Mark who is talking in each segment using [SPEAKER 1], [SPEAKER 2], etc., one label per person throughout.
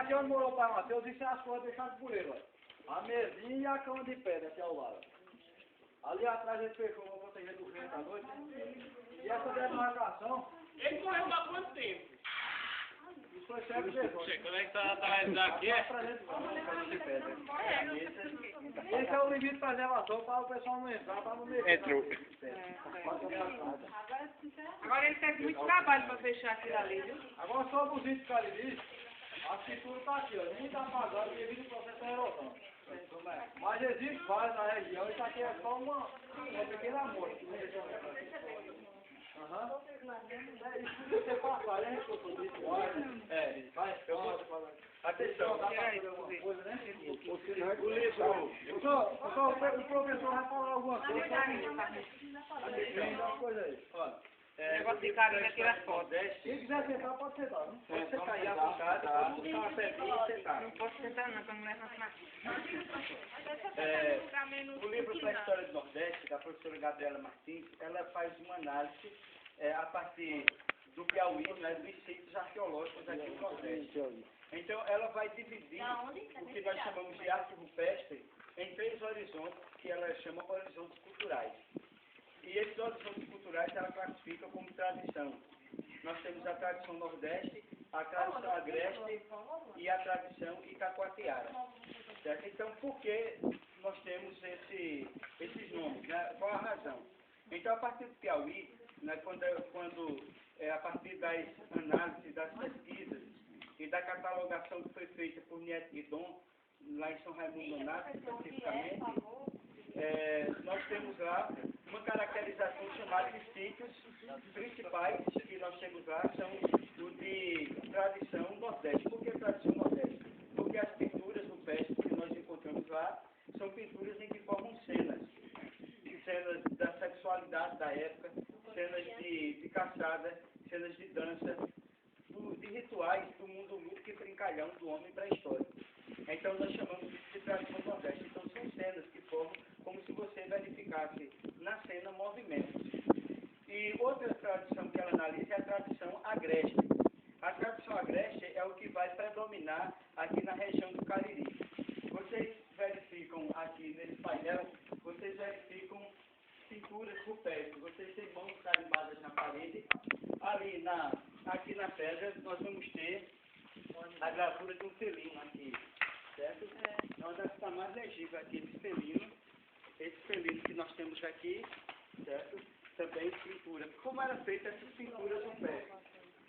[SPEAKER 1] aqui onde morou o pai Matheus, isso é as coisas deixadas por ele, ó. A mesinha e a cama de pedra aqui ao lado. Ali atrás ele fechou uma proteger do vento à noite. E essa demarcação...
[SPEAKER 2] Ele correu há quanto tempo?
[SPEAKER 1] Isso foi século XVIII.
[SPEAKER 2] Quando é que está atrás daqui?
[SPEAKER 1] Esse é o limite de preservação para o pessoal não entrar, para não mexer.
[SPEAKER 3] Entrou.
[SPEAKER 4] Agora ele teve muito trabalho para fechar aquilo ali, viu?
[SPEAKER 1] Agora sobre os índios cariris, a cintura está aqui, ó. Nem está apagado devido ao processo de erosão. Mas existe vários na região, isso aqui é só uma pequena amostra. Aham. É isso que você passar, né? Vai, eu vou te falar. Atenção, dá para fazer alguma coisa, né? O livro. O professor vai falar alguma coisa. Uma coisa aí. Olha.
[SPEAKER 4] O negócio de carinha tira foto.
[SPEAKER 1] Quem quiser sentar, pode sentar. Não pode sentar aí à vontade, pode buscar uma pedrinha e sentar.
[SPEAKER 4] Não posso sentar não, quando não levanto mais.
[SPEAKER 5] O livro para a História do Nordeste, da professora Gabriela Martins, ela faz uma análise a partir do Piauí, né, dos sítios arqueológicos aqui no Nordeste. Então, ela vai dividir o que nós chamamos de arte rupestre em 3 horizontes, que ela chama horizontes culturais. E esses horizontes culturais ela classifica como tradição. Nós temos a tradição nordeste, a tradição agreste e a tradição itacoatiara. Certo? Então, por que nós temos esses nomes? Né? Qual a razão? Então, a partir do Piauí, né, a partir das análises, das pesquisas e da catalogação que foi feita por Nieto Guidon, lá em São Raimundo Nonato, especificamente, nós temos lá uma caracterização chamada de sítios principais que nós temos lá são o de tradição nordeste. Por que tradição nordeste? Porque as pinturas rupestres que nós encontramos lá são pinturas em que formam cenas da sexualidade da época, cenas de caçada, cenas de dança, de rituais do mundo lúdico e brincalhão do homem pré-histórico. Então nós chamamos isso de tradição nordeste. Então são cenas que formam como se você verificasse na cena movimentos. E outra tradição que ela analisa é a tradição agreste. A tradição agreste é o que vai predominar aqui na região do Cariri. Vocês verificam aqui nesse painel, vocês verificam pinturas rupestres. Vocês têm mãos carimbadas na parede. Aqui na pedra nós vamos ter a gravura de um felino aqui. Certo? É uma das que está mais legível aqui, esse felino que nós temos aqui, certo? Também pintura. Como eram feitas essas pinturas rupestres?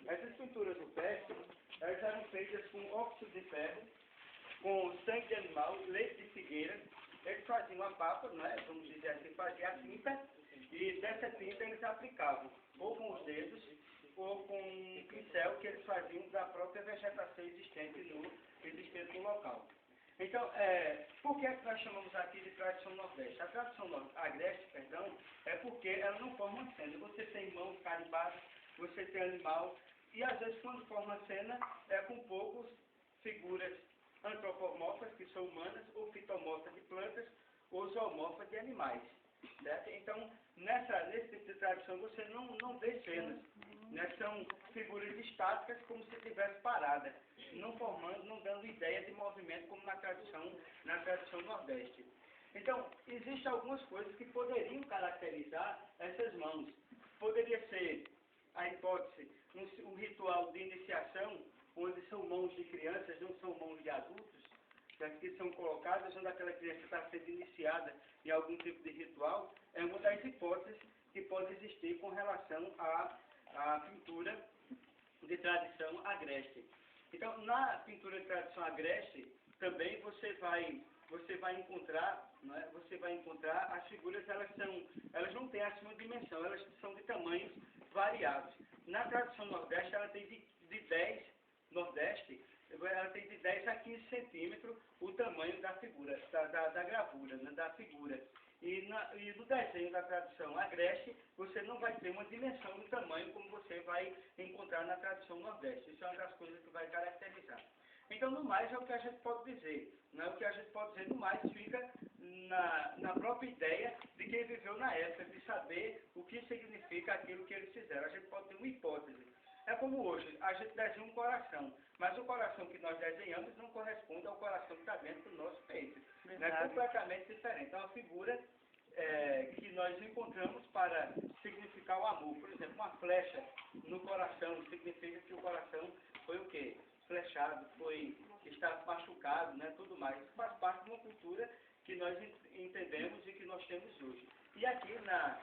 [SPEAKER 5] Essas pinturas rupestres, elas eram feitas com óxido de ferro, com sangue de animal, leite de figueira. Eles faziam a papa, né? Vamos dizer assim, faziam a tinta, e dessa tinta eles aplicavam, ou com os dedos, ou com um pincel que eles faziam da própria vegetação existente no local. Então, por que nós chamamos aqui de tradição nordeste? A tradição agreste, é porque ela não forma uma cena. Você tem mãos carimbadas, você tem animal, e às vezes quando forma uma cena é com poucas figuras antropomorfas, que são humanas, ou fitomorfas de plantas, ou zoomorfas de animais. Certo? Então, nesse tipo de tradição você não vê cenas. Né? São figuras estáticas como se estivesse parada, não formando, não dando ideia de movimento como na tradição nordeste. Então, existem algumas coisas que poderiam caracterizar essas mãos. Poderia ser a hipótese, um ritual de iniciação, onde são mãos de crianças, não são mãos de adultos, que são colocadas, onde aquela criança está sendo iniciada em algum tipo de ritual, é uma das hipóteses que pode existir com relação à pintura de tradição agreste. Então, na pintura de tradição agreste, também você vai encontrar, né, as figuras, elas não têm a mesma dimensão, elas são de tamanhos variados. Na tradição nordeste, ela tem de 10 ela tem de 10 a 15 centímetros o tamanho da figura, da gravura, né, da figura. E no desenho da tradição agreste, você não vai ter uma dimensão do tamanho como você vai encontrar na tradição nordeste. Isso é uma das coisas que vai caracterizar. Então, no mais, é o que a gente pode dizer. Né? O que a gente pode dizer, no mais, fica na própria ideia de quem viveu na época, de saber o que significa aquilo que eles fizeram. A gente pode ter uma hipótese. É como hoje, a gente desenha um coração, mas o coração que nós desenhamos não corresponde ao coração que está dentro do nosso peito. É completamente diferente. É uma figura que nós encontramos para significar o amor. Por exemplo, uma flecha no coração significa que o coração foi o quê? Flechado, está machucado, né? Tudo mais. Isso faz parte de uma cultura que nós entendemos e que nós temos hoje. E aqui na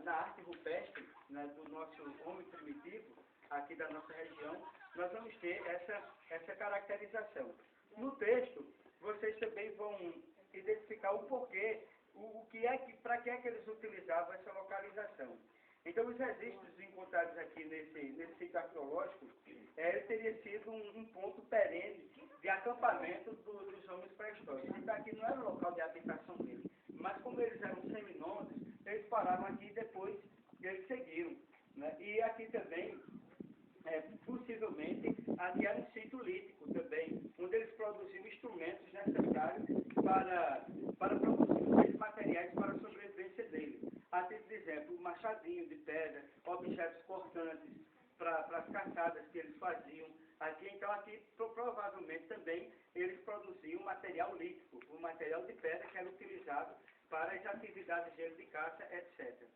[SPEAKER 5] arte rupestre, né, do nosso homem primitivo, aqui da nossa região, nós vamos ter essa caracterização. No texto, vocês também vão identificar o porquê, para que é que eles utilizavam essa localização. Então, os registros encontrados aqui nesse sítio arqueológico, ele teria sido um ponto perene de acampamento dos homens pré-históricos. Então, aqui não era o local de habitação deles, mas como eles eram seminômades, eles pararam aqui e depois eles seguiram. Né? E aqui também, possivelmente, havia um sítio lítico também, onde eles produziam instrumentos necessários para produzir os materiais para a sobrevivência deles. A título de exemplo, um machadinho de pedra, objetos cortantes para as caçadas que eles faziam. Então, aqui provavelmente também eles produziam material lítico, o material de pedra que era utilizado para as atividades deles de caça, etc.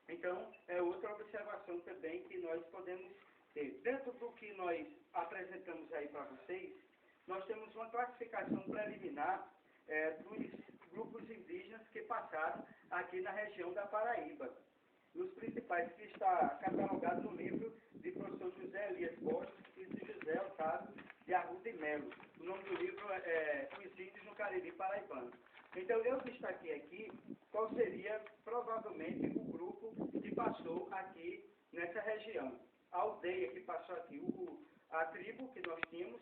[SPEAKER 5] Então, é outra observação também que nós podemos ter. Dentro do que nós apresentamos aí para vocês, nós temos uma classificação preliminar dos grupos indígenas que passaram aqui na região da Paraíba. Os principais que está catalogado no livro de professor José Elias Borges e de José Otávio de Arruda e Melo. O nome do livro é Os Índios no Cariri Paraibano. Então, eu destaquei aqui qual seria, provavelmente, o grupo que passou aqui nessa região. A aldeia que passou aqui, a tribo que nós tínhamos,